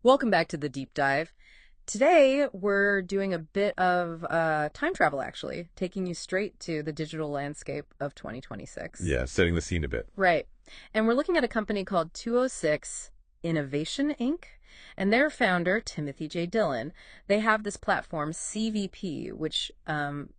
Welcome back to the deep dive. Today, we're doing a bit of time travel, actually, taking you straight to the digital landscape of 2026. Yeah, setting the scene a bit. Right. And we're looking at a company called 206 Innovation, Inc. And their founder, Timothy J. Dillon, they have this platform, CVP, which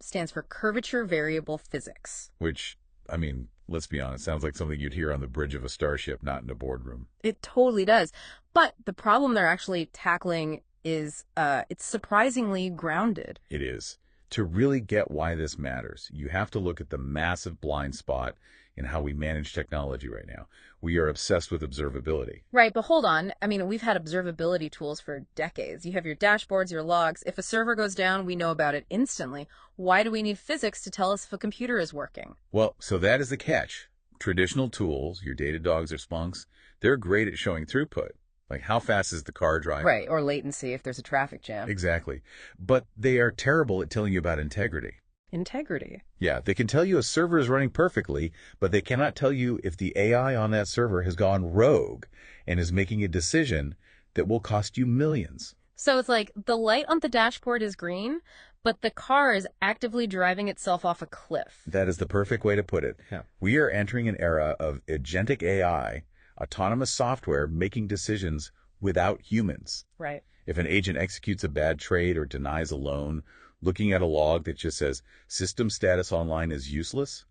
stands for Curvature Variable Physics. Which, I mean, let's be honest, sounds like something you'd hear on the bridge of a starship, not in a boardroom. It totally does. But the problem they're actually tackling is it's surprisingly grounded. It is. To really get why this matters, you have to look at the massive blind spot in how we manage technology right now. We are obsessed with observability. Right, but hold on. I mean, we've had observability tools for decades. You have your dashboards, your logs. If a server goes down, we know about it instantly. Why do we need physics to tell us if a computer is working? Well, so that is the catch. Traditional tools, your Datadogs or Spunks, they're great at showing throughput. Like how fast is the car driving? Right, or latency if there's a traffic jam. Exactly. But they are terrible at telling you about integrity. Integrity. Yeah, they can tell you a server is running perfectly, but they cannot tell you if the AI on that server has gone rogue and is making a decision that will cost you millions. So it's like the light on the dashboard is green, but the car is actively driving itself off a cliff. That is the perfect way to put it. Yeah. We are entering an era of agentic AI, autonomous software making decisions without humans. Right. If an agent executes a bad trade or denies a loan, looking at a log that just says system status online is useless,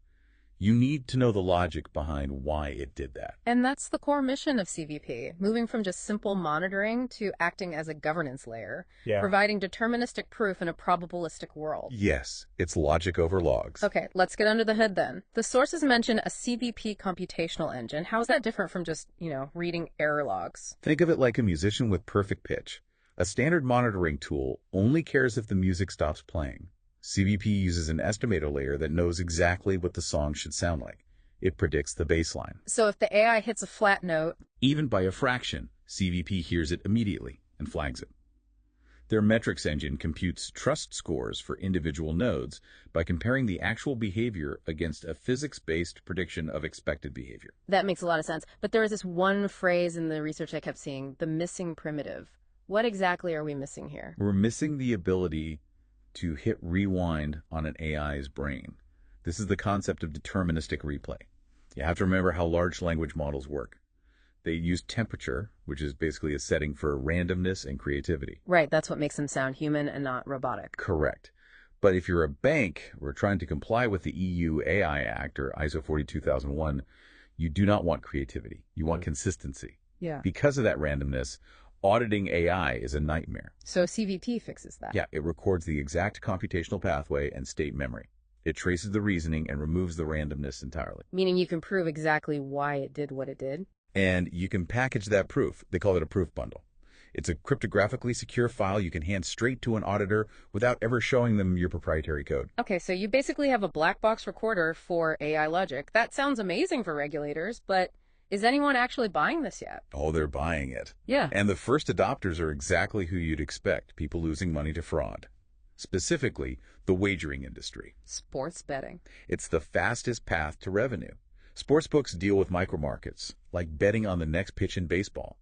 you need to know the logic behind why it did that. And that's the core mission of CVP, moving from just simple monitoring to acting as a governance layer, providing deterministic proof in a probabilistic world. Yes, it's logic over logs. Okay, let's get under the hood then. The sources mention a CVP computational engine. How is that different from just, reading error logs? Think of it like a musician with perfect pitch. A standard monitoring tool only cares if the music stops playing. CVP uses an estimator layer that knows exactly what the song should sound like. It predicts the baseline. So if the AI hits a flat note, even by a fraction, CVP hears it immediately and flags it. Their metrics engine computes trust scores for individual nodes by comparing the actual behavior against a physics-based prediction of expected behavior. That makes a lot of sense. But there was this one phrase in the research I kept seeing, the missing primitive. What exactly are we missing here? We're missing the ability to hit rewind on an AI's brain. This is the concept of deterministic replay. You have to remember how large language models work. They use temperature, which is basically a setting for randomness and creativity. Right, that's what makes them sound human and not robotic. Correct. But if you're a bank or trying to comply with the EU AI Act or ISO 42001, you do not want creativity. You want consistency. Yeah. Because of that randomness, auditing AI is a nightmare. So CVP fixes that. Yeah, it records the exact computational pathway and state memory. It traces the reasoning and removes the randomness entirely. Meaning you can prove exactly why it did what it did? And you can package that proof. They call it a proof bundle. It's a cryptographically secure file you can hand straight to an auditor without ever showing them your proprietary code. Okay, so you basically have a black box recorder for AI logic. That sounds amazing for regulators, but is anyone actually buying this yet? Oh, they're buying it. Yeah. And the first adopters are exactly who you'd expect, people losing money to fraud. Specifically, the wagering industry. Sports betting. It's the fastest path to revenue. Sportsbooks deal with micromarkets, like betting on the next pitch in baseball.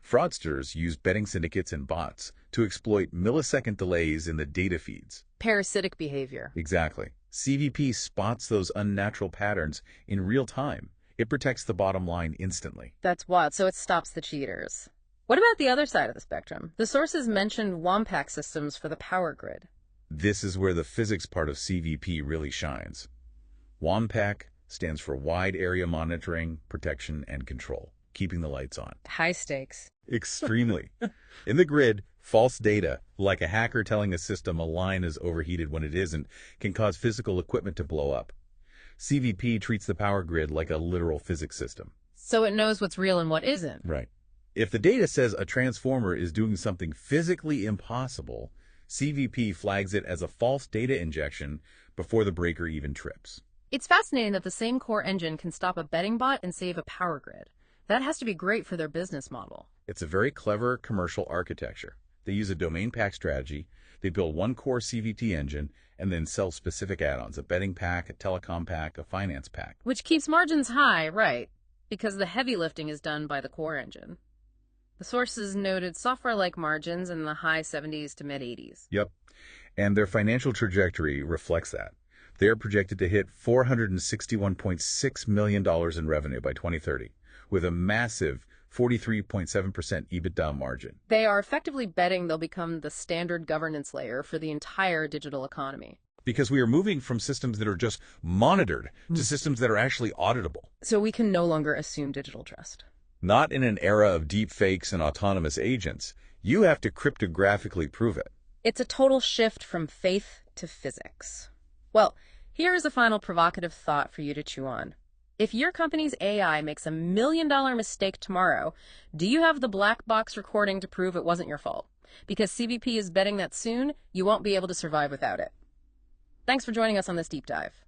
Fraudsters use betting syndicates and bots to exploit millisecond delays in the data feeds. Parasitic behavior. Exactly. CVP spots those unnatural patterns in real time. It protects the bottom line instantly. That's wild. So it stops the cheaters. What about the other side of the spectrum? The sources mentioned WAMPAC systems for the power grid. This is where the physics part of CVP really shines. WAMPAC stands for Wide Area Monitoring, Protection, and Control, keeping the lights on. High stakes. Extremely. In the grid, false data, like a hacker telling a system a line is overheated when it isn't, can cause physical equipment to blow up. CVP treats the power grid like a literal physics system. So it knows what's real and what isn't. Right. If the data says a transformer is doing something physically impossible, CVP flags it as a false data injection before the breaker even trips. It's fascinating that the same core engine can stop a betting bot and save a power grid. That has to be great for their business model. It's a very clever commercial architecture. They use a domain pack strategy. They build one core CVT engine and then sell specific add-ons, a betting pack, a telecom pack, a finance pack. Which keeps margins high, right? Because the heavy lifting is done by the core engine. The sources noted software-like margins in the high 70s to mid-80s. Yep. And their financial trajectory reflects that. They are projected to hit $461.6 million in revenue by 2030, with a massive 43.7% EBITDA margin. They are effectively betting they'll become the standard governance layer for the entire digital economy. Because we are moving from systems that are just monitored to systems that are actually auditable. So we can no longer assume digital trust. Not in an era of deep fakes and autonomous agents. You have to cryptographically prove it. It's a total shift from faith to physics. Well, here is a final provocative thought for you to chew on. If your company's AI makes $1 million mistake tomorrow, do you have the black box recording to prove it wasn't your fault? Because CVP is betting that soon you won't be able to survive without it. Thanks for joining us on this deep dive.